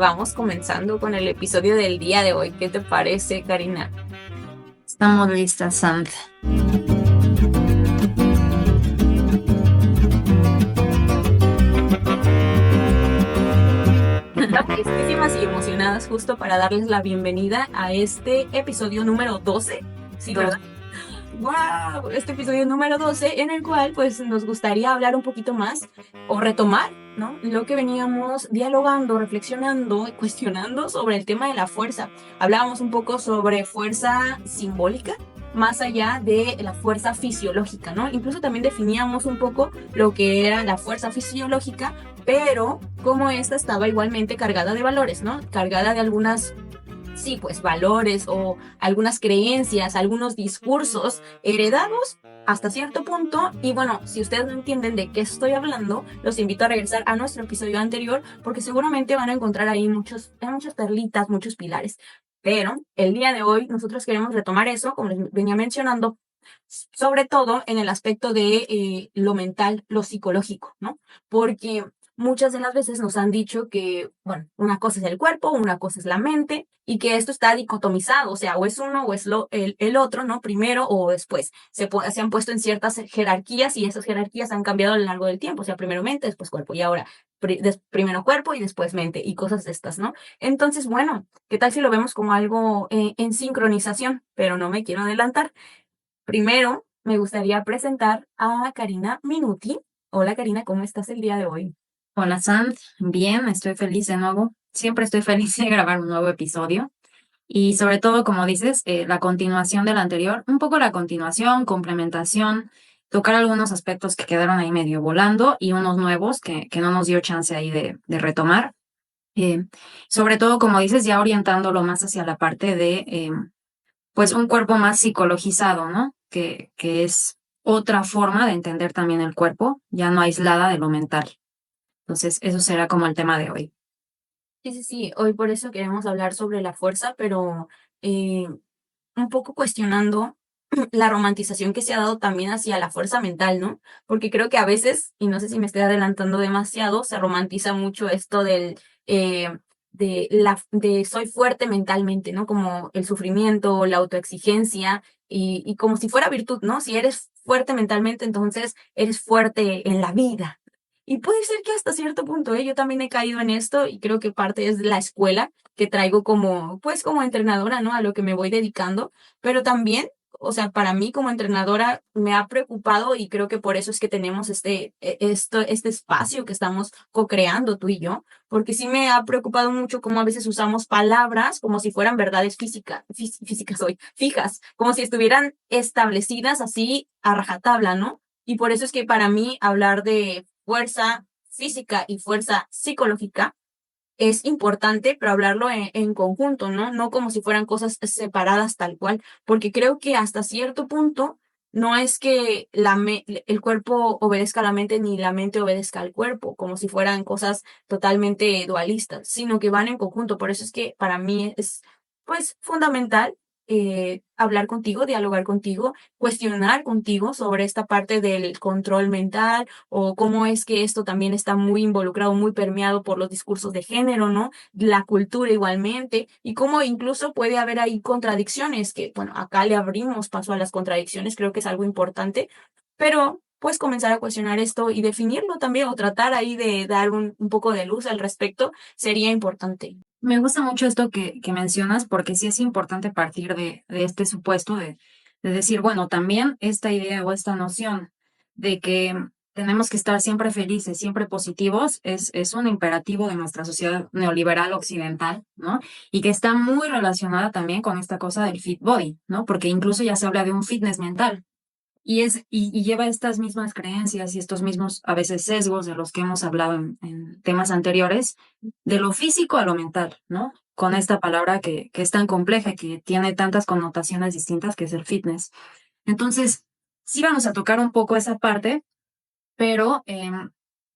vamos comenzando con el episodio del día de hoy. ¿Qué te parece, Karina? Estamos listas, Sant. Estamos listísimas y emocionadas justo para darles la bienvenida a este episodio número 12. Sí, ¿verdad? ¡Wow! Este episodio número 12 en el cual pues nos gustaría hablar un poquito más o retomar, ¿no? Lo que veníamos dialogando, reflexionando y cuestionando sobre el tema de la fuerza. Hablábamos un poco sobre fuerza simbólica, más allá de la fuerza fisiológica, ¿no? Incluso también definíamos un poco lo que era la fuerza fisiológica, pero cómo esta estaba igualmente cargada de valores, ¿no? Cargada de algunas, sí, pues valores o algunas creencias, algunos discursos heredados hasta cierto punto. Y bueno, si ustedes no entienden de qué estoy hablando, los invito a regresar a nuestro episodio anterior porque seguramente van a encontrar ahí muchas perlitas, muchos pilares. Pero el día de hoy nosotros queremos retomar eso, como les venía mencionando, sobre todo en el aspecto de lo mental, lo psicológico, ¿no? Porque muchas de las veces nos han dicho que, bueno, una cosa es el cuerpo, una cosa es la mente, y que esto está dicotomizado, o sea, o es uno o es el otro, ¿no? Primero o después. Se han puesto en ciertas jerarquías y esas jerarquías han cambiado a lo largo del tiempo, o sea, primero mente, después cuerpo, y ahora primero cuerpo y después mente, y cosas de estas, ¿no? Entonces, bueno, ¿qué tal si lo vemos como algo en sincronización? Pero no me quiero adelantar. Primero, me gustaría presentar a Karina Minuti. Hola Karina, ¿cómo estás el día de hoy? Hola, Sant. Bien, estoy feliz de nuevo. Siempre estoy feliz de grabar un nuevo episodio. Y sobre todo, como dices, la continuación del anterior, un poco la continuación, complementación, tocar algunos aspectos que quedaron ahí medio volando y unos nuevos que no nos dio chance ahí de retomar. Eh, Sobre todo, como dices, ya orientándolo más hacia la parte de, pues, un cuerpo más psicologizado, ¿no? Que es otra forma de entender también el cuerpo, ya no aislada de lo mental. Entonces, eso será como el tema de hoy. Sí, sí, sí, hoy por eso queremos hablar sobre la fuerza, pero eh, un poco cuestionando la romantización que se ha dado también hacia la fuerza mental, ¿no? Porque creo que a veces, y no sé si me estoy adelantando demasiado, se romantiza mucho esto eh, de soy fuerte mentalmente, ¿no? Como el sufrimiento, la autoexigencia, y como si fuera virtud, ¿no? Si eres fuerte mentalmente, entonces eres fuerte en la vida. Y puede ser que hasta cierto punto, ¿eh? Yo también he caído en esto y creo que parte es la escuela que traigo como, pues como entrenadora, ¿no? A lo que me voy dedicando, pero también, o sea, para mí como entrenadora me ha preocupado y creo que por eso es que tenemos este espacio que estamos co-creando tú y yo, porque sí me ha preocupado mucho cómo a veces usamos palabras como si fueran verdades físicas hoy, fijas, como si estuvieran establecidas así a rajatabla, ¿no? Y por eso es que para mí hablar de fuerza física y fuerza psicológica es importante, pero hablarlo en conjunto, ¿no? No como si fueran cosas separadas tal cual, porque creo que hasta cierto punto no es que el cuerpo obedezca a la mente ni la mente obedezca al cuerpo, como si fueran cosas totalmente dualistas, sino que van en conjunto. Por eso es que para mí es, pues, fundamental hablar contigo, dialogar contigo, cuestionar contigo sobre esta parte del control mental o cómo es que esto también está muy involucrado, muy permeado por los discursos de género, ¿no? La cultura igualmente, y cómo incluso puede haber ahí contradicciones, que bueno, acá le abrimos paso a las contradicciones, creo que es algo importante, pero pues comenzar a cuestionar esto y definirlo también o tratar ahí de dar un poco de luz al respecto sería importante. Me gusta mucho esto que mencionas porque sí es importante partir de este supuesto de decir, bueno, también esta idea o esta noción de que tenemos que estar siempre felices, siempre positivos, es un imperativo de nuestra sociedad neoliberal occidental, ¿no? Y que está muy relacionada también con esta cosa del fit body, ¿no? Porque incluso ya se habla de un fitness mental. Y lleva estas mismas creencias y estos mismos, a veces, sesgos de los que hemos hablado en temas anteriores, de lo físico a lo mental, ¿no? Con esta palabra que es tan compleja, que tiene tantas connotaciones distintas, que es el fitness. Entonces, sí vamos a tocar un poco esa parte, pero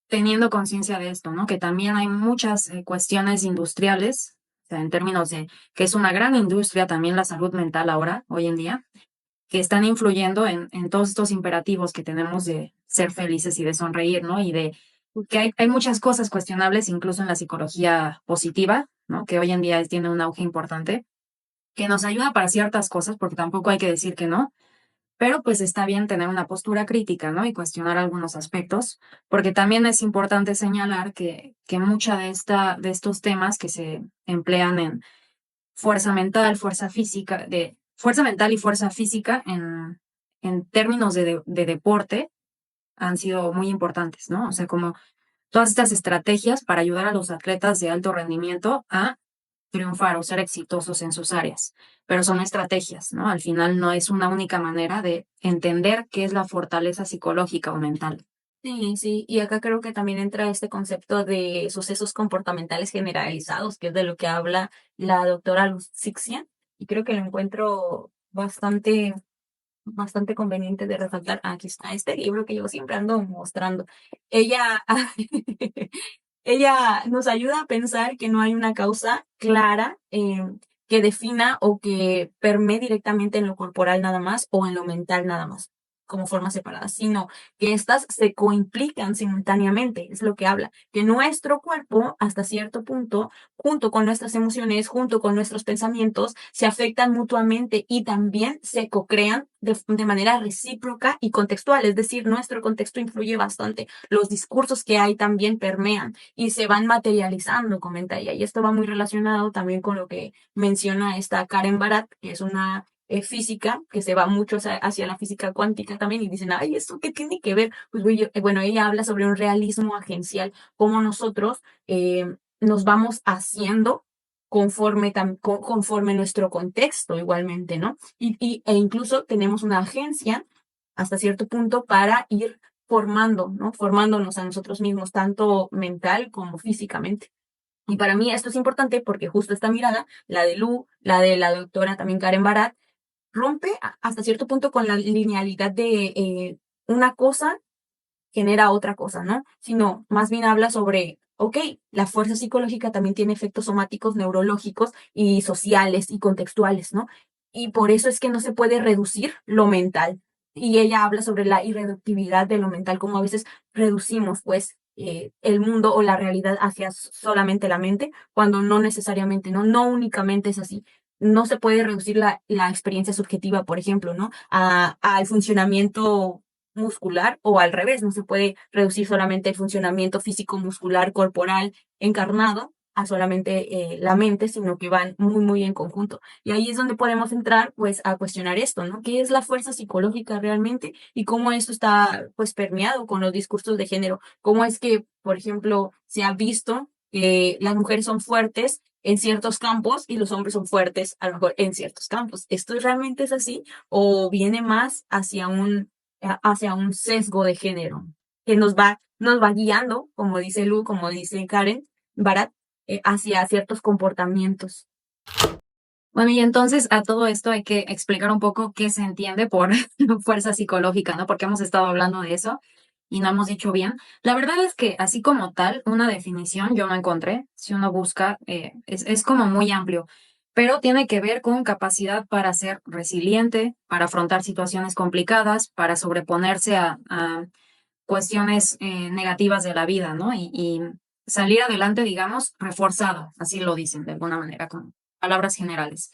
teniendo conciencia de esto, ¿no? Que también hay muchas cuestiones industriales, o sea, en términos de que es una gran industria también la salud mental ahora, hoy en día, que están influyendo en todos estos imperativos que tenemos de ser felices y de sonreír, ¿no? Y de que hay muchas cosas cuestionables, incluso en la psicología positiva, ¿no? Que hoy en día tiene un auge importante, que nos ayuda para ciertas cosas, porque tampoco hay que decir que no, pero pues está bien tener una postura crítica, ¿no? Y cuestionar algunos aspectos, porque también es importante señalar que mucha de estos temas que se emplean en fuerza mental, fuerza física, de fuerza mental y fuerza física en términos de deporte han sido muy importantes, ¿no? O sea, como todas estas estrategias para ayudar a los atletas de alto rendimiento a triunfar o ser exitosos en sus áreas, pero son estrategias, ¿no? Al final no es una única manera de entender qué es la fortaleza psicológica o mental. Sí, sí, y acá creo que también entra este concepto de sucesos comportamentales generalizados, que es de lo que habla la doctora Luxixia, y creo que lo encuentro bastante conveniente de resaltar. Aquí está este libro que yo siempre ando mostrando. Ella, ella nos ayuda a pensar que no hay una causa clara que defina o que permee directamente en lo corporal nada más o en lo mental nada más, como formas separadas, sino que estas se coimplican simultáneamente, es lo que habla, que nuestro cuerpo, hasta cierto punto, junto con nuestras emociones, junto con nuestros pensamientos, se afectan mutuamente y también se co-crean de manera recíproca y contextual, es decir, nuestro contexto influye bastante, los discursos que hay también permean y se van materializando, comenta ella. Y esto va muy relacionado también con lo que menciona esta Karen Barat, que es una física que se va mucho hacia la física cuántica también y dicen, ay, ¿esto qué tiene que ver? Pues bueno, ella habla sobre un realismo agencial, cómo nosotros nos vamos haciendo conforme nuestro contexto igualmente, ¿no? E incluso tenemos una agencia hasta cierto punto para ir formando, ¿no? Formándonos a nosotros mismos, tanto mental como físicamente. Y para mí esto es importante porque justo esta mirada, la de Lu, la de la doctora también Karen Barat, rompe hasta cierto punto con la linealidad de una cosa genera otra cosa, ¿no? Sino más bien habla sobre, ok, la fuerza psicológica también tiene efectos somáticos, neurológicos y sociales y contextuales, ¿no? Y por eso es que no se puede reducir lo mental. Y ella habla sobre la irreductibilidad de lo mental, como a veces reducimos, pues, el mundo o la realidad hacia solamente la mente, cuando no necesariamente, ¿no? No únicamente es así. No se puede reducir la experiencia subjetiva, por ejemplo, ¿no? Al funcionamiento muscular o al revés, no se puede reducir solamente el funcionamiento físico muscular corporal encarnado a solamente la mente, sino que van muy, muy en conjunto. Y ahí es donde podemos entrar, pues, a cuestionar esto, ¿no? ¿Qué es la fuerza psicológica realmente y cómo esto está, pues, permeado con los discursos de género? ¿Cómo es que, por ejemplo, se ha visto que las mujeres son fuertes en ciertos campos y los hombres son fuertes a lo mejor en ciertos campos? ¿Esto realmente es así o viene más hacia un sesgo de género que nos va guiando, como dice Lu, como dice Karen Barat, hacia ciertos comportamientos? Bueno, y entonces a todo esto hay que explicar un poco qué se entiende por fuerza psicológica, ¿no? Porque hemos estado hablando de eso y no hemos dicho bien. La verdad es que así como tal, una definición yo no encontré. Si uno busca, es como muy amplio, pero tiene que ver con capacidad para ser resiliente, para afrontar situaciones complicadas, para sobreponerse a cuestiones negativas de la vida, ¿no? Y salir adelante, digamos, reforzado, así lo dicen de alguna manera, con palabras generales.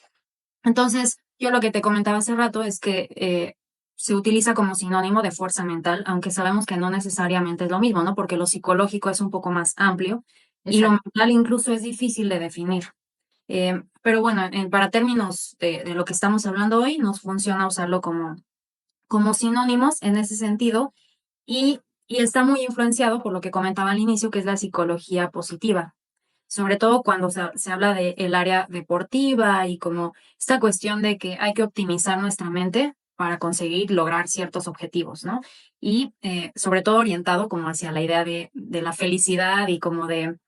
Entonces, yo lo que te comentaba hace rato es que se utiliza como sinónimo de fuerza mental, aunque sabemos que no necesariamente es lo mismo, ¿no? Porque lo psicológico es un poco más amplio y lo Exacto. mental incluso es difícil de definir. Pero bueno, para términos de lo que estamos hablando hoy, nos funciona usarlo como sinónimos en ese sentido y está muy influenciado por lo que comentaba al inicio, que es la psicología positiva, sobre todo cuando se habla del área deportiva y como esta cuestión de que hay que optimizar nuestra mente para conseguir lograr ciertos objetivos, ¿no? Y sobre todo orientado como hacia la idea de la felicidad y como de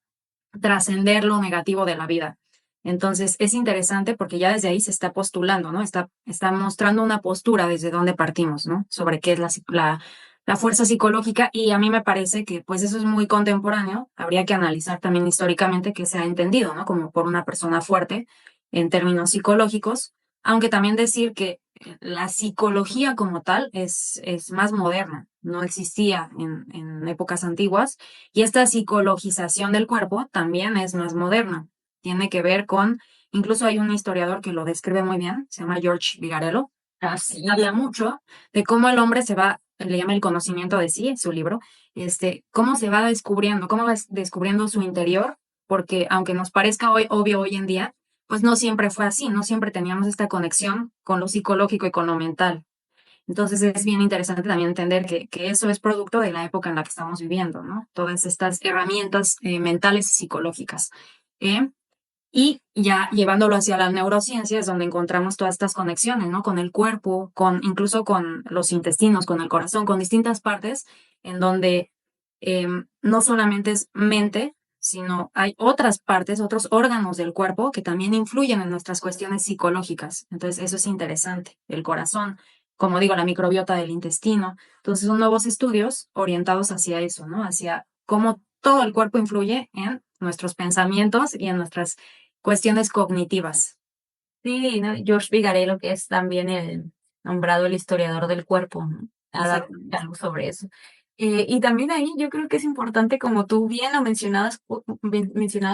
trascender lo negativo de la vida. Entonces, es interesante porque ya desde ahí se está postulando, ¿no? Está mostrando una postura desde donde partimos, ¿no? Sobre qué es la fuerza psicológica y a mí me parece que pues eso es muy contemporáneo. Habría que analizar también históricamente qué se ha entendido, ¿no? Como por una persona fuerte en términos psicológicos, aunque también decir que la psicología como tal es más moderna, no existía en épocas antiguas y esta psicologización del cuerpo también es más moderna. tiene que ver con, incluso hay un historiador que lo describe muy bien, se llama George Vigarello, Así. habla mucho de cómo el hombre se va, le llama el conocimiento de sí, su libro, cómo se va descubriendo, cómo va descubriendo su interior, porque aunque nos parezca hoy obvio hoy en día, pues no siempre fue así, no siempre teníamos esta conexión con lo psicológico y con lo mental. Entonces es bien interesante también entender que eso es producto de la época en la que estamos viviendo, ¿no? Todas estas herramientas mentales y psicológicas. ¿eh? Y ya llevándolo hacia las neurociencias, donde encontramos todas estas conexiones, ¿no? Con el cuerpo, incluso con los intestinos, con el corazón, con distintas partes, en donde no solamente es mente, sino hay otras partes, otros órganos del cuerpo que también influyen en nuestras cuestiones psicológicas. Entonces, eso es interesante. El corazón, como digo, la microbiota del intestino. Entonces, son nuevos estudios orientados hacia eso, ¿no? Hacia cómo todo el cuerpo influye en nuestros pensamientos y en nuestras cuestiones cognitivas. Sí, ¿no? George Vigarello, que es también nombrado el historiador del cuerpo, ¿no? Ha dado Exactamente. algo sobre eso. Y también ahí yo creo que es importante, como tú bien lo mencionabas,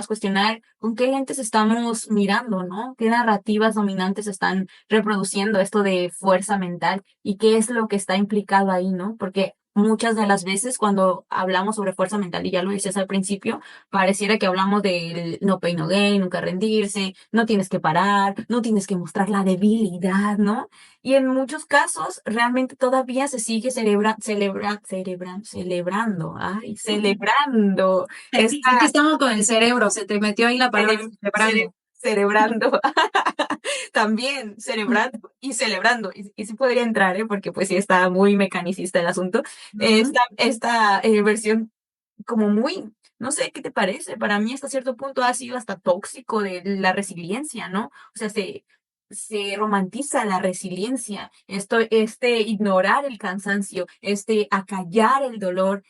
cuestionar con qué lentes estamos mirando, ¿no? ¿Qué narrativas dominantes están reproduciendo esto de fuerza mental y qué es lo que está implicado ahí, ¿no? Porque muchas de las veces cuando hablamos sobre fuerza mental, y ya lo decías al principio, pareciera que hablamos del no pain no gain, nunca rendirse, no tienes que parar, no tienes que mostrar la debilidad, ¿no? Y en muchos casos realmente todavía se sigue celebrando, ay, celebrando esta Es que estamos con el cerebro, se te metió ahí la palabra celebrando. celebrando, también celebrando y celebrando, y sí podría entrar, ¿eh? Porque pues sí está muy mecanicista el asunto, Ujú. esta versión como muy, no sé qué te parece, para mí hasta cierto punto ha sido hasta tóxico de la resiliencia, ¿no? O sea, se romantiza la resiliencia, ignorar el cansancio, acallar el dolor,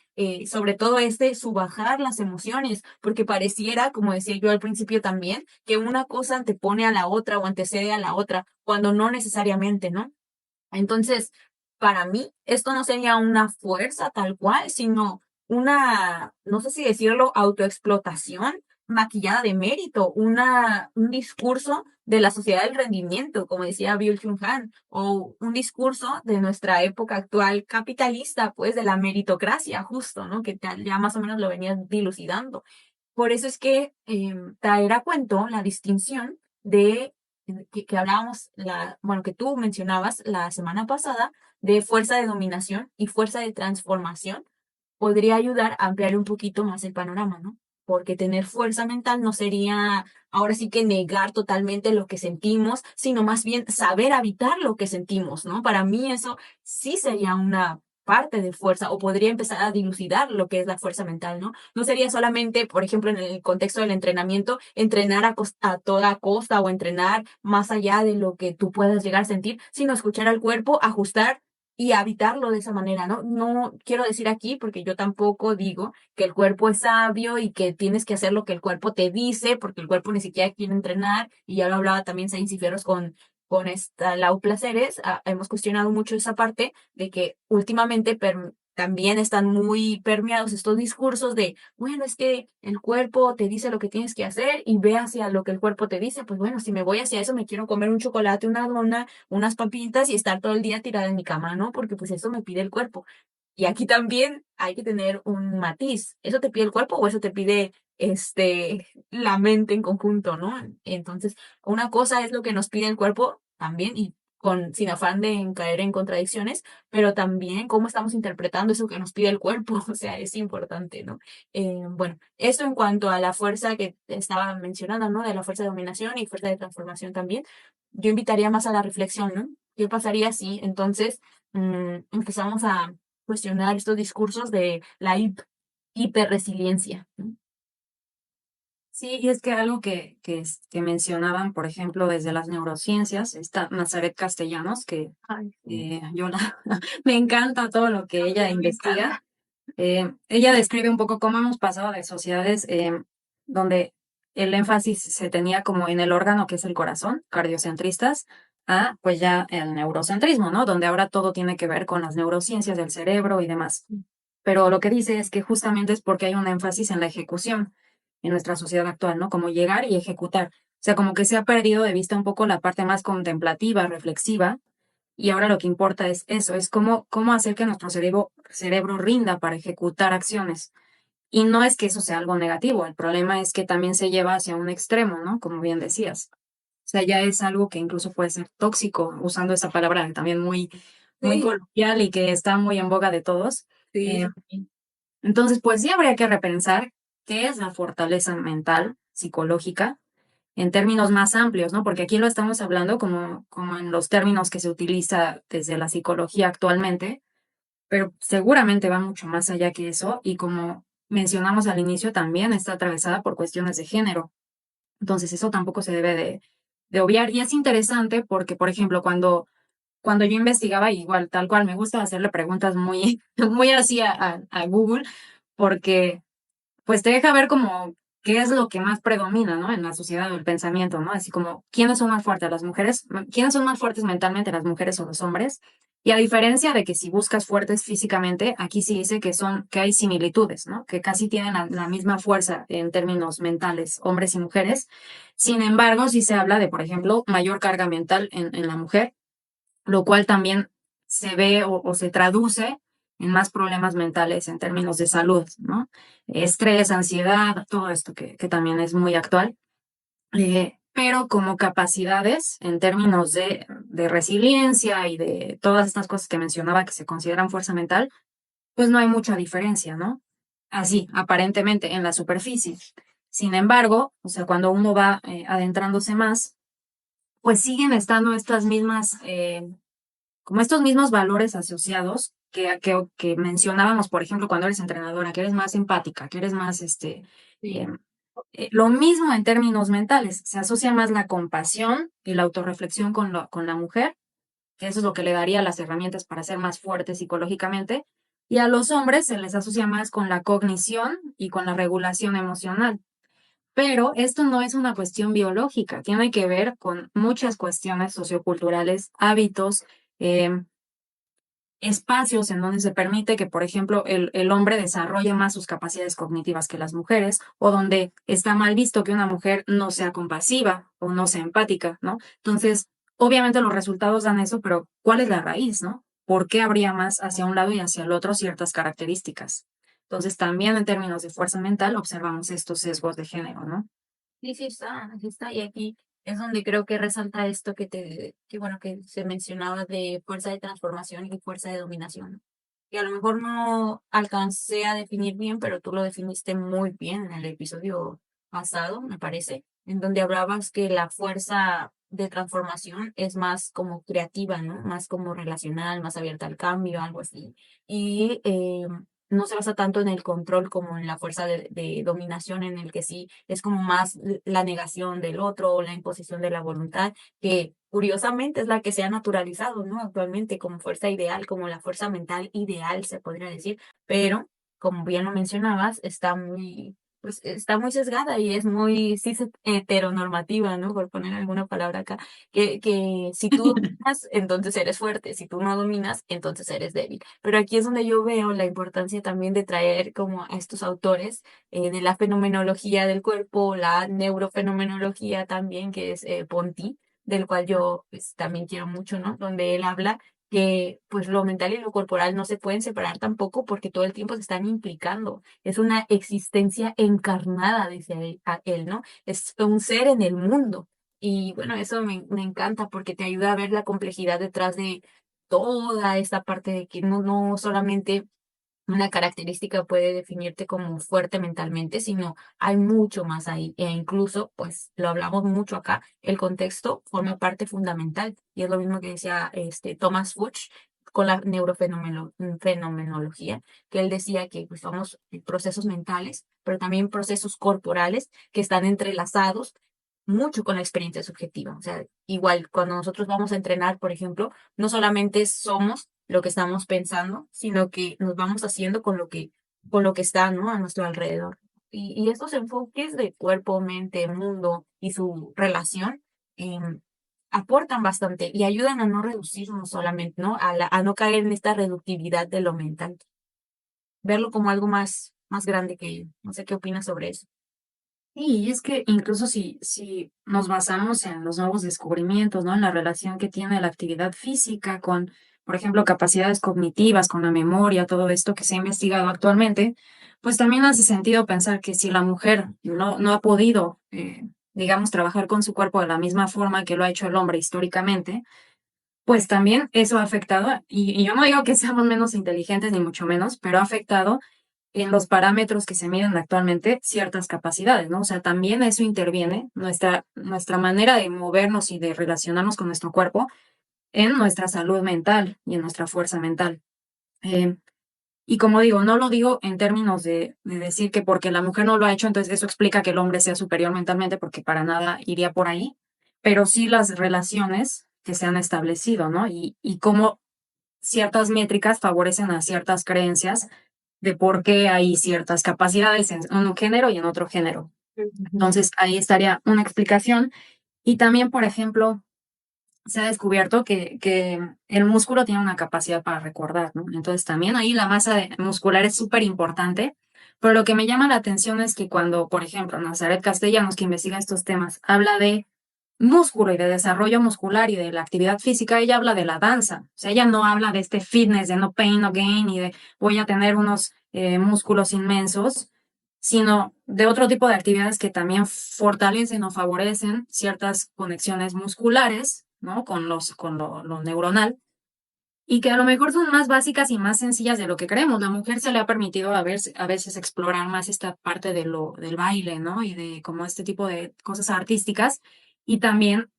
sobre todo subajar las emociones, porque pareciera, como decía yo al principio también, que una cosa antepone a la otra o antecede a la otra, cuando no necesariamente, ¿no? Entonces, para mí, esto no sería una fuerza tal cual, sino una, no sé si decirlo, autoexplotación maquillada de mérito, un discurso de la sociedad del rendimiento, como decía Byung-Chul Han, o un discurso de nuestra época actual capitalista, pues de la meritocracia, justo, ¿no? Que ya más o menos lo venías dilucidando. Por eso es que traer a cuento la distinción de que hablábamos, bueno, que tú mencionabas la semana pasada, de fuerza de dominación y fuerza de transformación, podría ayudar a ampliar un poquito más el panorama, ¿no? Porque tener fuerza mental no sería ahora sí que negar totalmente lo que sentimos, sino más bien saber habitar lo que sentimos, ¿no? Para mí eso sí sería una parte de fuerza o podría empezar a dilucidar lo que es la fuerza mental, ¿no? No sería solamente, por ejemplo, en el contexto del entrenamiento, entrenar a toda costa o entrenar más allá de lo que tú puedas llegar a sentir, sino escuchar al cuerpo, ajustar y habitarlo de esa manera, ¿no? No quiero decir aquí, porque yo tampoco digo que el cuerpo es sabio y que tienes que hacer lo que el cuerpo te dice, porque el cuerpo ni siquiera quiere entrenar, y ya lo hablaba también Sainz y Fierros con esta Lau Placeres, hemos cuestionado mucho esa parte de que últimamente también están muy permeados estos discursos de, bueno, es que el cuerpo te dice lo que tienes que hacer y ve hacia lo que el cuerpo te dice, pues bueno, si me voy hacia eso, me quiero comer un chocolate, una dona, unas papitas y estar todo el día tirada en mi cama, ¿no? Porque pues eso me pide el cuerpo. Y aquí también hay que tener un matiz. ¿Eso te pide el cuerpo o eso te pide la mente en conjunto, ¿no? Entonces, una cosa es lo que nos pide el cuerpo también y sin afán de caer en contradicciones, pero también cómo estamos interpretando eso que nos pide el cuerpo, o sea, es importante, ¿no? Bueno, esto en cuanto a la fuerza que estaba mencionando, ¿no? De la fuerza de dominación y fuerza de transformación también, yo invitaría más a la reflexión, ¿no? ¿Qué pasaría si entonces empezamos a cuestionar estos discursos de la hiperresiliencia, ¿no? Sí, y es que algo que mencionaban, por ejemplo, desde las neurociencias, está Nazaret Castellanos, que Ay, sí. yo me encanta todo lo que ella También me investiga. encanta. Ella describe un poco cómo hemos pasado de sociedades donde el énfasis se tenía como en el órgano que es el corazón, cardiocentristas, a pues ya el neurocentrismo, ¿no? Donde ahora todo tiene que ver con las neurociencias del cerebro y demás. Pero lo que dice es que justamente es porque hay un énfasis en la ejecución. en nuestra sociedad actual, ¿no? Como llegar y ejecutar. O sea, como que se ha perdido de vista un poco la parte más contemplativa, reflexiva, y ahora lo que importa es eso, es cómo hacer que nuestro cerebro rinda para ejecutar acciones. Y no es que eso sea algo negativo, el problema es que también se lleva hacia un extremo, ¿no? Como bien decías. O sea, ya es algo que incluso puede ser tóxico, usando esa palabra también muy Sí, coloquial y que está muy en boga de todos. sí, Eh, sí, sí. entonces, pues sí habría que repensar qué es la fortaleza mental, psicológica, en términos más amplios, ¿no? Porque aquí lo estamos hablando como en los términos que se utiliza desde la psicología actualmente, pero seguramente va mucho más allá que eso y como mencionamos al inicio, también está atravesada por cuestiones de género. Entonces, eso tampoco se debe de obviar. Y es interesante porque, por ejemplo, cuando yo investigaba, igual, tal cual, me gusta hacerle preguntas muy, muy así a Google, porque pues te deja ver como qué es lo que más predomina, ¿no? En la sociedad o el pensamiento, ¿no? Así como, ¿quiénes son más fuertes, las mujeres? ¿Quiénes son más fuertes mentalmente, las mujeres o los hombres? Y a diferencia de que si buscas fuertes físicamente, aquí sí dice que hay similitudes, ¿no? Que casi tienen la misma fuerza en términos mentales, hombres y mujeres. Sin embargo, sí se habla de, por ejemplo, mayor carga mental en la mujer, lo cual también se ve o se traduce en más problemas mentales en términos de salud, ¿no? Estrés, ansiedad, todo esto que también es muy actual. Pero como capacidades en términos de resiliencia y de todas estas cosas que mencionaba que se consideran fuerza mental, pues no hay mucha diferencia, ¿no? Así, aparentemente, en la superficie. Sin embargo, o sea, cuando uno va adentrándose más, pues siguen estando estas mismas como estos mismos valores asociados que mencionábamos, por ejemplo, cuando eres entrenadora, que eres más empática, que eres más, Sí. eh, lo mismo en términos mentales, se asocia más la compasión y la autorreflexión con la mujer, que eso es lo que le daría las herramientas para ser más fuerte psicológicamente, y a los hombres se les asocia más con la cognición y con la regulación emocional. Pero esto no es una cuestión biológica, tiene que ver con muchas cuestiones socioculturales, hábitos, em, espacios en donde se permite que, por ejemplo, el hombre desarrolle más sus capacidades cognitivas que las mujeres, o donde está mal visto que una mujer no sea compasiva o no sea empática, ¿no? Entonces, obviamente los resultados dan eso, pero ¿cuál es la raíz, no? ¿Por qué habría más hacia un lado y hacia el otro ciertas características? Entonces, también en términos de fuerza mental observamos estos sesgos de género, ¿no? Sí, sí está, sí está. Y aquí es donde creo que resalta esto que bueno, que se mencionaba de fuerza de transformación y fuerza de dominación, ¿no? Que a lo mejor no alcancé a definir bien, pero tú lo definiste muy bien en el episodio pasado, me parece, en donde hablabas que la fuerza de transformación es más como creativa, ¿no? Más como relacional, más abierta al cambio, algo así. Y no se basa tanto en el control como en la fuerza de dominación, en el que sí es como más la negación del otro o la imposición de la voluntad, que curiosamente es la que se ha naturalizado, ¿no? Actualmente como fuerza ideal, como la fuerza mental ideal, se podría decir, pero como bien lo mencionabas, está muy, pues está muy sesgada y es muy cis heteronormativa, ¿no? Por poner alguna palabra acá, que si tú dominas, entonces eres fuerte, si tú no dominas, entonces eres débil. Pero aquí es donde yo veo la importancia también de traer como a estos autores de la fenomenología del cuerpo, la neurofenomenología también, que es Ponti, del cual yo pues, también quiero mucho, ¿no? Donde él habla que pues lo mental y lo corporal no se pueden separar tampoco porque todo el tiempo se están implicando. Es una existencia encarnada, dice él, ¿no? Es un ser en el mundo. Y bueno, eso me encanta porque te ayuda a ver la complejidad detrás de toda esta parte de que no solamente una característica puede definirte como fuerte mentalmente, sino hay mucho más ahí. E incluso, pues lo hablamos mucho acá, el contexto forma parte fundamental. Y es lo mismo que decía Thomas Fuchs con la neurofenomenología, que él decía que pues, somos procesos mentales, pero también procesos corporales que están entrelazados mucho con la experiencia subjetiva. O sea, igual cuando nosotros vamos a entrenar, por ejemplo, no solamente somos lo que estamos pensando, sino que nos vamos haciendo con lo que está, ¿no? A nuestro alrededor. Y estos enfoques de cuerpo, mente, mundo y su relación aportan bastante y ayudan a no reducirnos solamente, ¿no? A no caer en esta reductividad de lo mental. Verlo como algo más grande que ello. No sé qué opinas sobre eso. Sí, y es que incluso si nos basamos en los nuevos descubrimientos, ¿no? En la relación que tiene la actividad física con, por ejemplo, capacidades cognitivas, con la memoria, todo esto que se ha investigado actualmente, pues también hace sentido pensar que si la mujer no ha podido, digamos, trabajar con su cuerpo de la misma forma que lo ha hecho el hombre históricamente, pues también eso ha afectado, y yo no digo que seamos menos inteligentes ni mucho menos, pero ha afectado en los parámetros que se miden actualmente ciertas capacidades, ¿no? O sea, también eso interviene nuestra manera de movernos y de relacionarnos con nuestro cuerpo en nuestra salud mental y en nuestra fuerza mental. Eh, y como digo, no lo digo en términos de decir que porque la mujer no lo ha hecho, entonces eso explica que el hombre sea superior mentalmente, porque para nada iría por ahí, pero sí las relaciones que se han establecido, ¿no? Y cómo ciertas métricas favorecen a ciertas creencias de por qué hay ciertas capacidades en un género y en otro género. Ujú. Entonces, ahí estaría una explicación. Y también, por ejemplo, se ha descubierto que el músculo tiene una capacidad para recordar, ¿no? Entonces, también ahí la muscular es súper importante. Pero lo que me llama la atención es que cuando, por ejemplo, Nazaret Castellanos, que investiga estos temas, habla de músculo y de desarrollo muscular y de la actividad física, ella habla de la danza. O sea, ella no habla de este fitness, de no pain, no gain y de voy a tener unos músculos inmensos, sino de otro tipo de actividades que también fortalecen o favorecen ciertas conexiones musculares, ¿no? Lo neuronal y que a lo mejor son más básicas y más sencillas de lo que creemos. La mujer se le ha permitido a veces explorar más esta parte del baile, ¿no? Y de como este tipo de cosas artísticas. Y también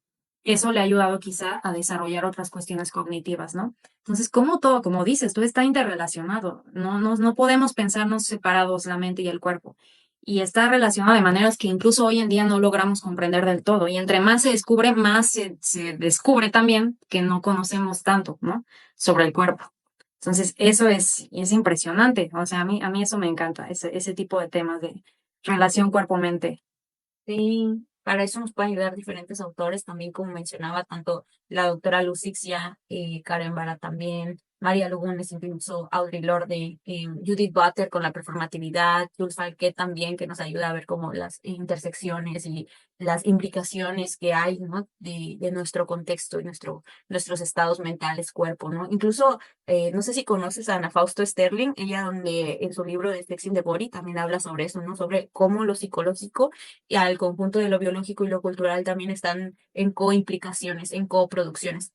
eso le ha ayudado quizá a desarrollar otras cuestiones cognitivas, ¿no? Entonces, como todo, como dices, todo está interrelacionado. No podemos pensarnos separados la mente y el cuerpo. Y está relacionado de maneras que incluso hoy en día no logramos comprender del todo. Y entre más se descubre, más se descubre también que no conocemos tanto, ¿no? Sobre el cuerpo. Entonces, es impresionante. O sea, a mí eso me encanta, ese tipo de temas de relación cuerpo-mente. Sí, para eso nos pueden ayudar diferentes autores, también como mencionaba, tanto la doctora Lucixia, Karen Bara también, María Lugones, incluso Audre Lorde, Judith Butler con la performatividad, Jules Falquet también, que nos ayuda a ver como las intersecciones y las implicaciones que hay, ¿no? De nuestro contexto y nuestros estados mentales, cuerpo, ¿no? Incluso, no sé si conoces a Ana Fausto Sterling, ella donde en su libro de Sex in the Body también habla sobre eso, ¿no? Sobre cómo lo psicológico y al conjunto de lo biológico y lo cultural también están en coimplicaciones, en coproducciones.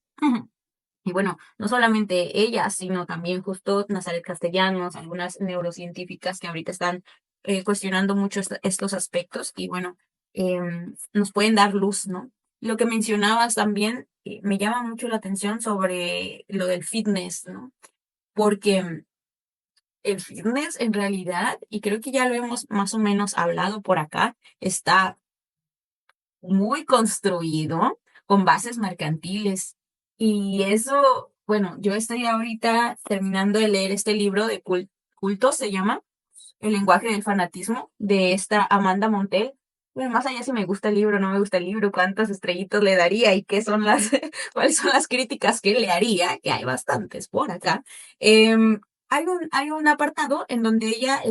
Y bueno, no solamente ellas, sino también justo Nazaret Castellanos, algunas neurocientíficas que ahorita están cuestionando mucho estos aspectos y bueno, nos pueden dar luz, ¿no? Lo que mencionabas también me llama mucho la atención sobre lo del fitness, ¿no? Porque el fitness en realidad, y creo que ya lo hemos más o menos hablado por acá, está muy construido con bases mercantiles. Y eso, bueno, yo estoy ahorita terminando de leer este libro de culto, se llama El lenguaje del fanatismo, de esta Amanda Montel. Bueno, más allá si me gusta el libro o no me gusta el libro, cuántas estrellitas le daría y qué son cuáles son las críticas que le haría, que hay bastantes por acá. Hay un apartado en donde ella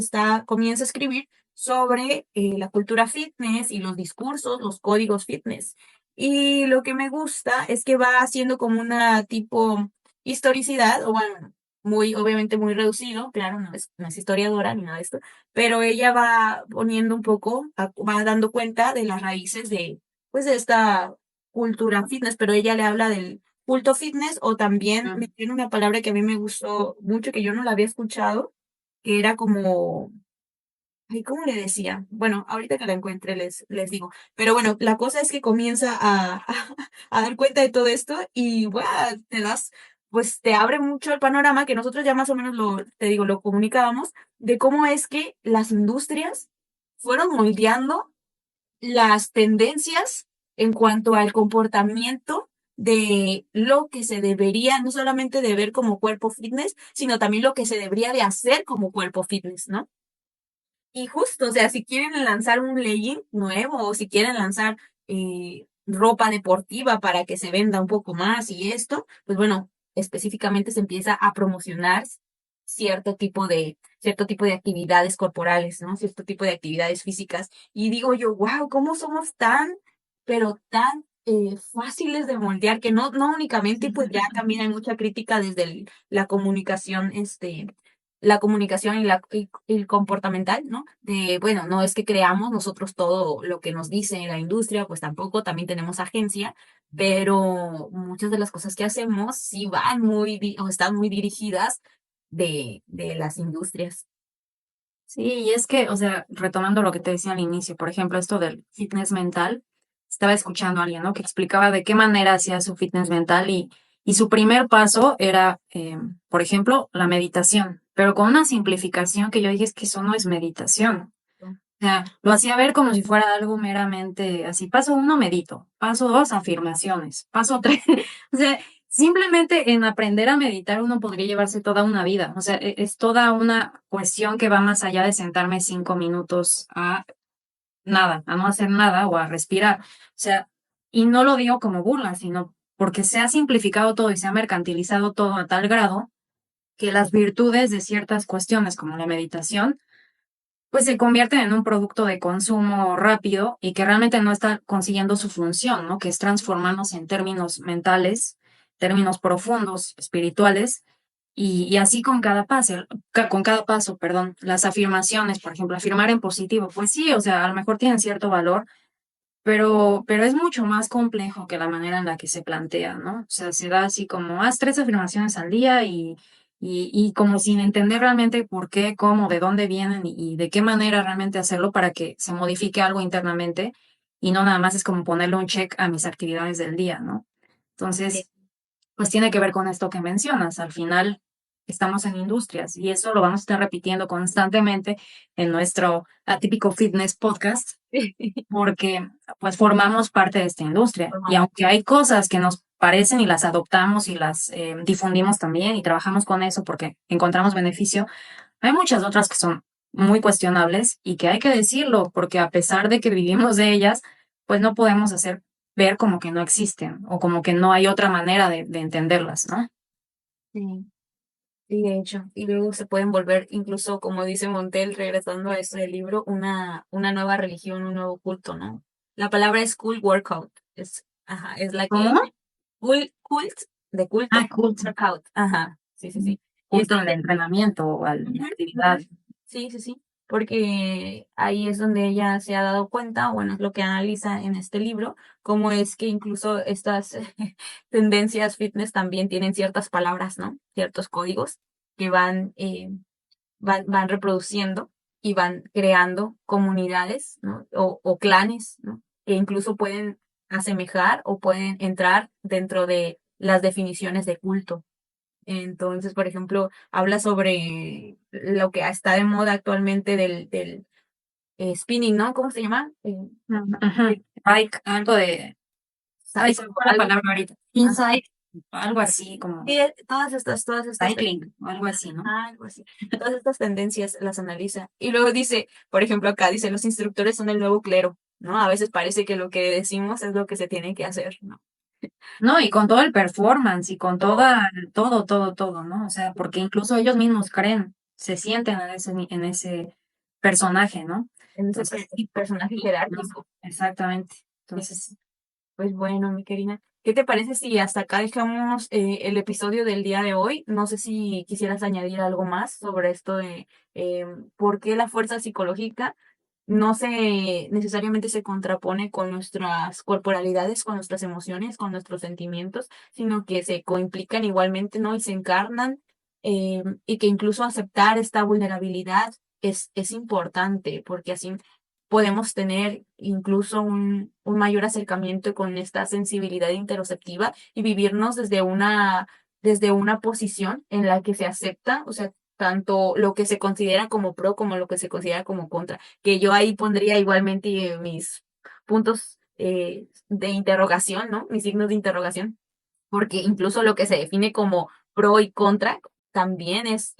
comienza a escribir sobre la cultura fitness y los discursos, los códigos fitness. Y lo que me gusta es que va haciendo como una tipo historicidad, o bueno, muy, obviamente muy reducido, claro, no es historiadora ni nada de esto, pero ella va poniendo un poco, va dando cuenta de las raíces pues, de esta cultura fitness, pero ella le habla del culto fitness o también me Mm. tiene una palabra que a mí me gustó mucho, que yo no la había escuchado, que era como, ay, ¿cómo le decía? Bueno, ahorita que la encuentre les digo. Pero bueno, la cosa es que comienza a dar cuenta de todo esto y bueno, pues te abre mucho el panorama que nosotros ya más o menos te digo, lo comunicábamos, de cómo es que las industrias fueron moldeando las tendencias en cuanto al comportamiento de lo que se debería, no solamente de ver como cuerpo fitness, sino también lo que se debería de hacer como cuerpo fitness, ¿no? Y justo, o sea, si quieren lanzar un legging nuevo o si quieren lanzar ropa deportiva para que se venda un poco más y esto, pues bueno, específicamente se empieza a promocionar cierto tipo de actividades corporales, ¿no? Cierto tipo de actividades físicas. Y digo yo, wow, ¿cómo somos pero tan fáciles de moldear que no únicamente, pues ya también hay mucha crítica desde la comunicación y el comportamental, ¿no? De, bueno, no es que creamos nosotros todo lo que nos dice la industria, pues tampoco, también tenemos agencia, pero muchas de las cosas que hacemos sí van o están muy dirigidas de las industrias. Sí, y es que, o sea, retomando lo que te decía al inicio, por ejemplo, esto del fitness mental, estaba escuchando a alguien, ¿no? Que explicaba de qué manera hacía su fitness mental y su primer paso era, por ejemplo, la meditación, pero con una simplificación que yo dije, es que eso no es meditación. O sea, lo hacía ver como si fuera algo meramente así. Paso uno, medito. Paso dos, afirmaciones. Paso tres, o sea, simplemente en aprender a meditar uno podría llevarse toda una vida. O sea, es toda una cuestión que va más allá de sentarme 5 minutos a nada, a no hacer nada o a respirar. O sea, y no lo digo como burla, sino porque se ha simplificado todo y se ha mercantilizado todo a tal grado que las virtudes de ciertas cuestiones como la meditación pues se convierten en un producto de consumo rápido y que realmente no está consiguiendo su función, ¿no? Que es transformarnos en términos mentales, términos profundos, espirituales, y así con cada paso, con cada paso, perdón, las afirmaciones, por ejemplo, afirmar en positivo, pues sí, o sea, a lo mejor tienen cierto valor, pero es mucho más complejo que la manera en la que se plantea, ¿no? O sea, se da así como, haz 3 afirmaciones al día y como sin entender realmente por qué, cómo, de dónde vienen y de qué manera realmente hacerlo para que se modifique algo internamente y no nada más es como ponerle un check a mis actividades del día, ¿no? Sí. Entonces, pues tiene que ver con esto que mencionas. Al final estamos en industrias y eso lo vamos a estar repitiendo constantemente en nuestro atípico fitness podcast porque pues formamos parte de esta industria. Y Formamos. aunque hay cosas que nos parecen y las adoptamos y las difundimos también y trabajamos con eso porque encontramos beneficio, hay muchas otras que son muy cuestionables y que hay que decirlo porque a pesar de que vivimos de ellas, pues no podemos hacer ver como que no existen o como que no hay otra manera de entenderlas, ¿no? Sí. Sí, de hecho, y luego se pueden volver, incluso como dice Montel, regresando a eso del libro, una nueva religión, un nuevo culto, ¿no? La palabra es cool workout, ajá, es la que, ¿Cómo? cult, de Ah, culto, culto. workout, ajá, sí, sí, sí. Y es Culto al entrenamiento o a la ujú, actividad. ujú. Sí, sí, sí, porque ahí es donde ella se ha dado cuenta, bueno, es lo que analiza en este libro, cómo es que incluso estas tendencias fitness también tienen ciertas palabras, ¿no? Ciertos códigos que van reproduciendo y van creando comunidades, ¿no? O clanes, ¿no? Que incluso pueden asemejar o pueden entrar dentro de las definiciones de culto. Entonces, por ejemplo, habla sobre lo que está de moda actualmente del spinning, ¿no? ¿Cómo se llama? Ajá. Bike, algo de, ay, se me fue la Algo. palabra ahorita. Ah, Insight, algo así como sí, todas estas cycling, o algo así, ¿no? algo así. Todas estas tendencias las analiza. Y luego dice, por ejemplo, acá dice, los instructores son el nuevo clero, ¿no? A veces parece que lo que decimos es lo que se tiene que hacer, ¿no? No, y con todo el performance y con Todo todo, ¿no? O sea, porque incluso ellos mismos creen, se sienten en ese personaje, ¿no? en ese Entonces, sí, personaje ¿no? jerárquico. Exactamente. Sí. Entonces, Pues bueno, mi querida, ¿qué te parece si hasta acá dejamos el episodio del día de hoy? No sé si quisieras añadir algo más sobre esto de por qué la fuerza psicológica no se necesariamente se contrapone con nuestras corporalidades, con nuestras emociones, con nuestros sentimientos, sino que se coimplican igualmente, ¿no? Y se encarnan, y que incluso aceptar esta vulnerabilidad es importante, porque así podemos tener incluso un mayor acercamiento con esta sensibilidad interoceptiva y vivirnos desde una posición en la que se acepta, o sea, tanto lo que se considera como pro como lo que se considera como contra, que yo ahí pondría igualmente mis puntos de interrogación, ¿no? Mis signos de interrogación, porque incluso lo que se define como pro y contra también es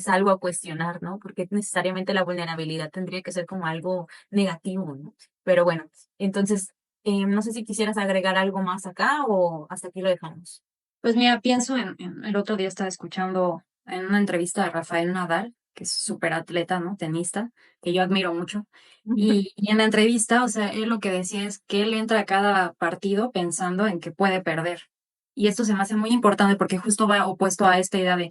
algo a cuestionar, ¿no? Porque necesariamente la vulnerabilidad tendría que ser como algo negativo, ¿no? Pero bueno, entonces, no sé si quisieras agregar algo más acá o hasta aquí lo dejamos. pues mira, pienso en el otro día estaba escuchando en una entrevista de Rafael Nadal, que es súper atleta, ¿no? Tenista, que yo admiro mucho. Y en la entrevista, o sea, él lo que decía es que él entra a cada partido pensando en que puede perder. Y esto se me hace muy importante porque justo va opuesto a esta idea de,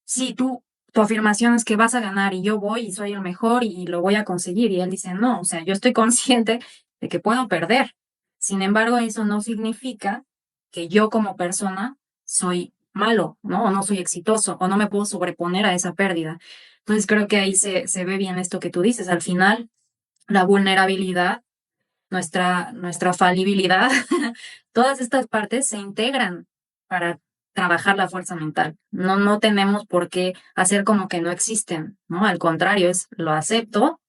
sí, tu afirmación es que vas a ganar y yo voy y soy el mejor y lo voy a conseguir. Y él dice, no, o sea, yo estoy consciente de que puedo perder. Sin embargo, eso no significa que yo como persona soy malo, ¿no? O no soy exitoso, o no me puedo sobreponer a esa pérdida. Entonces creo que ahí se ve bien esto que tú dices. Al final, la vulnerabilidad, nuestra falibilidad, todas estas partes se integran para trabajar la fuerza mental. No, no tenemos por qué hacer como que no existen, ¿no? Al contrario, es lo acepto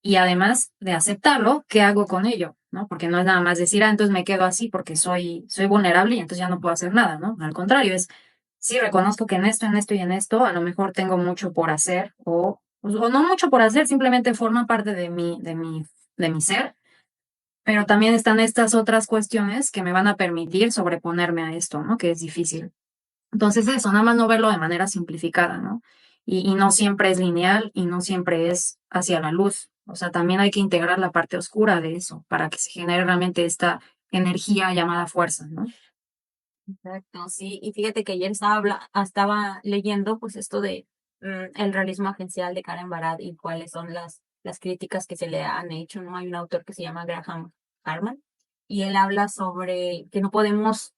y además de aceptarlo, ¿qué hago con ello? ¿No? Porque no es nada más decir, ah, entonces me quedo así porque soy vulnerable y entonces ya no puedo hacer nada, ¿no? Al contrario, es, sí, reconozco que en esto y en esto, a lo mejor tengo mucho por hacer o no mucho por hacer, simplemente forma parte de mi ser, pero también están estas otras cuestiones que me van a permitir sobreponerme a esto, ¿no? Que es difícil. Entonces eso, nada más no verlo de manera simplificada, ¿no? Y no siempre es lineal y no siempre es hacia la luz. O sea, también hay que integrar la parte oscura de eso para que se genere realmente esta energía llamada fuerza, ¿no? Exacto, sí, y fíjate que ayer estaba leyendo pues esto de el realismo agencial de Karen Barad y cuáles son las críticas que se le han hecho, ¿no? Hay un autor que se llama Graham Harman y él habla sobre que no podemos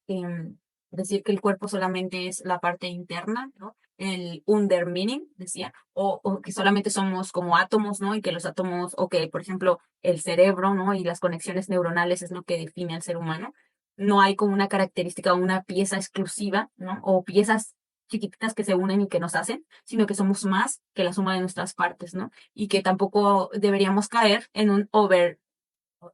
decir que el cuerpo solamente es la parte interna, ¿no? El undermining, decía, o que solamente somos como átomos, ¿no? Y que los átomos, o que, por ejemplo, el cerebro, ¿no? Y las conexiones neuronales es lo que define al ser humano. No hay como una característica o una pieza exclusiva, ¿no? O piezas chiquititas que se unen y que nos hacen, sino que somos más que la suma de nuestras partes, ¿no? Y que tampoco deberíamos caer en un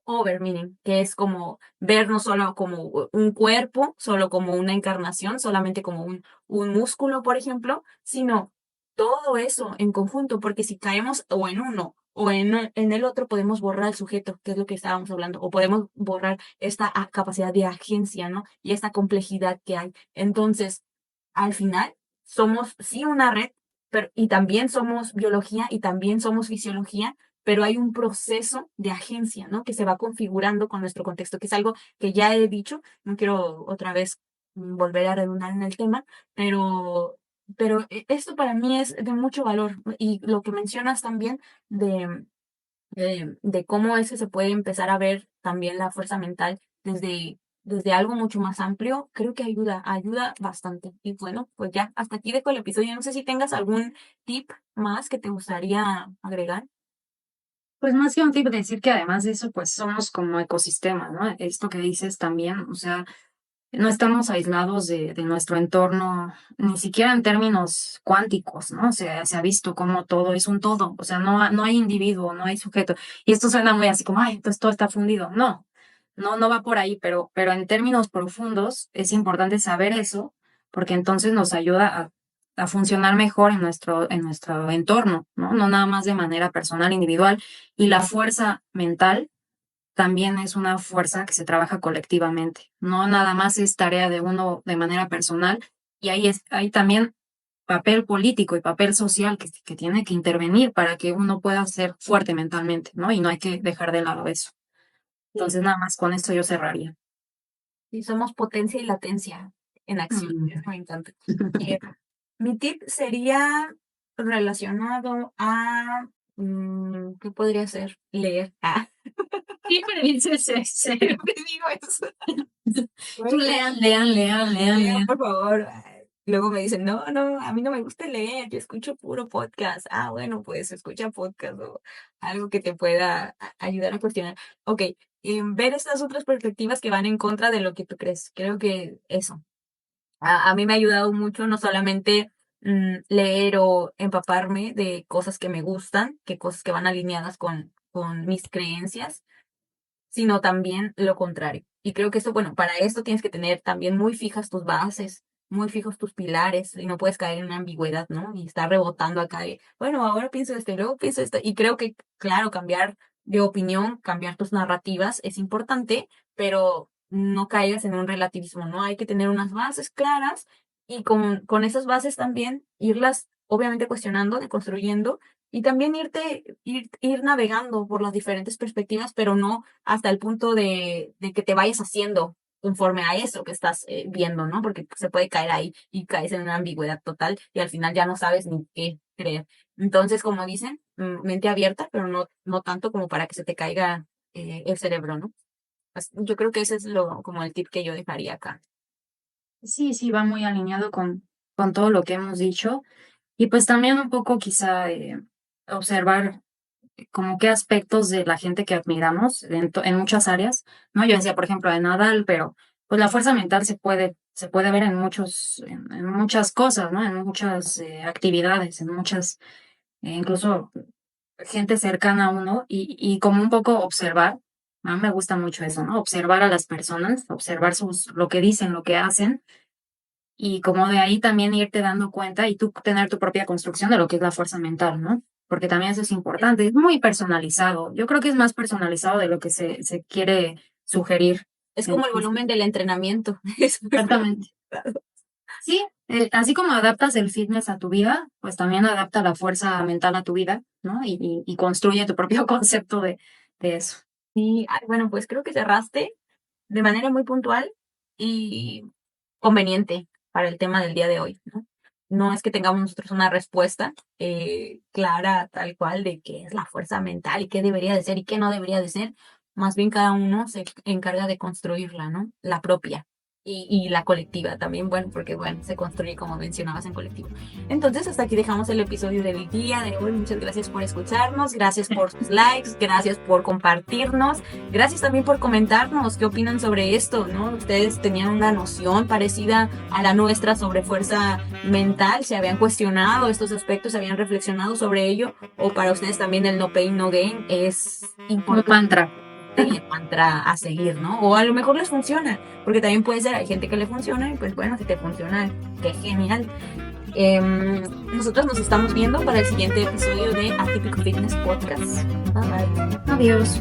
overmeaning, que es como vernos solo como un cuerpo, solo como una encarnación, solamente como un músculo, por ejemplo, sino todo eso en conjunto, porque si caemos o en uno o en el otro, podemos borrar el sujeto, que es lo que estábamos hablando, o podemos borrar esta capacidad de agencia, ¿no? Y esta complejidad que hay. Entonces, al final, somos sí una red, pero, y también somos biología y también somos fisiología, pero hay un proceso de agencia, ¿no? Que se va configurando con nuestro contexto, que es algo que ya he dicho, no quiero otra vez volver a redundar en el tema, pero esto para mí es de mucho valor y lo que mencionas también de, de cómo ese se puede empezar a ver también la fuerza mental desde algo mucho más amplio, creo que ayuda bastante. Y bueno, pues ya, hasta aquí dejo el episodio. No sé si tengas algún tip más que te gustaría agregar. Pues más que un tip, decir que además de eso, pues somos como ecosistema, ¿no? Esto que dices también, o sea, no estamos aislados de nuestro entorno, ni siquiera en términos cuánticos, ¿no? O sea, se ha visto como todo es un todo, o sea, no hay individuo, no hay sujeto. Y esto suena muy así como, ay, entonces todo está fundido. No, no va por ahí, pero en términos profundos es importante saber eso, porque entonces nos ayuda a funcionar mejor en nuestro entorno, ¿no? No nada más de manera personal, individual. Y la fuerza mental también es una fuerza que se trabaja colectivamente. No nada más es tarea de uno de manera personal. Y hay también papel político y papel social que tiene que intervenir para que uno pueda ser fuerte mentalmente, ¿no? Y no hay que dejar de lado eso. Sí. Entonces, nada más con esto yo cerraría. Sí, somos potencia y latencia en acción. Mm. Eso me encanta. Eh, Mi tip sería relacionado a, ¿qué podría ser? Leer. Ah, Siempre dices ese. siempre digo eso. Tú Bueno, lean. por favor. Ay, luego me dicen, no, no, a mí no me gusta leer, yo escucho puro podcast. Ah, bueno, pues escucha podcast o algo que te pueda ayudar a cuestionar. Ok, ver estas otras perspectivas que van en contra de lo que tú crees. Creo que eso. A mí me ha ayudado mucho no solamente leer o empaparme de cosas que me gustan, que cosas que van alineadas con mis creencias, sino también lo contrario. Y creo que esto, bueno, para esto tienes que tener también muy fijas tus bases, muy fijos tus pilares, y no puedes caer en una ambigüedad, ¿no? Y estar rebotando acá de, bueno, ahora pienso esto y luego pienso esto. Y creo que, claro, cambiar de opinión, cambiar tus narrativas es importante, pero no caigas en un relativismo, ¿no? Hay que tener unas bases claras y con esas bases también irlas obviamente cuestionando, deconstruyendo y también ir navegando por las diferentes perspectivas, pero no hasta el punto de que te vayas haciendo conforme a eso que estás viendo, ¿no? Porque se puede caer ahí y caes en una ambigüedad total y al final ya no sabes ni qué creer. Entonces, como dicen, mente abierta, pero no tanto como para que se te caiga el cerebro, ¿no? Yo creo que ese es como el tip que yo dejaría acá. Sí, sí, va muy alineado con todo lo que hemos dicho. Y pues también un poco quizá observar como qué aspectos de la gente que admiramos en muchas áreas, ¿no? Yo decía, por ejemplo, de Nadal, pero pues la fuerza mental se puede ver en muchas cosas, ¿no? En muchas actividades, en muchas, incluso gente cercana a uno y como un poco observar. A mí me gusta mucho eso, ¿no? Observar a las personas, observar lo que dicen, lo que hacen y como de ahí también irte dando cuenta y tú tener tu propia construcción de lo que es la fuerza mental, ¿no? Porque también eso es importante, es muy personalizado. Yo creo que es más personalizado de lo que se quiere sugerir. Es como el volumen del entrenamiento. Exactamente. Sí, así como adaptas el fitness a tu vida, pues también adapta la fuerza mental a tu vida, ¿no? Y construye tu propio concepto de eso. Sí, bueno, pues creo que cerraste de manera muy puntual y conveniente para el tema del día de hoy, ¿no? No es que tengamos nosotros una respuesta clara, tal cual, de qué es la fuerza mental y qué debería de ser y qué no debería de ser. Más bien cada uno se encarga de construirla, ¿no? La propia y la colectiva también, bueno, porque bueno, se construye como mencionabas en colectivo. Entonces, hasta aquí dejamos el episodio del día de hoy. Muchas gracias por escucharnos, gracias por sus likes, gracias por compartirnos, gracias también por comentarnos qué opinan sobre esto, ¿no? Ustedes tenían una noción parecida a la nuestra sobre fuerza mental, se habían cuestionado estos aspectos, se habían reflexionado sobre ello, o para ustedes también el no pain, no gain es Un importante mantra. y el mantra a seguir, ¿no? O a lo mejor les funciona, porque también puede ser, hay gente que le funciona y pues bueno, si te funciona, qué genial. Nosotros nos estamos viendo para el siguiente episodio de Atypical Fitness Podcast. Bye bye. Adiós.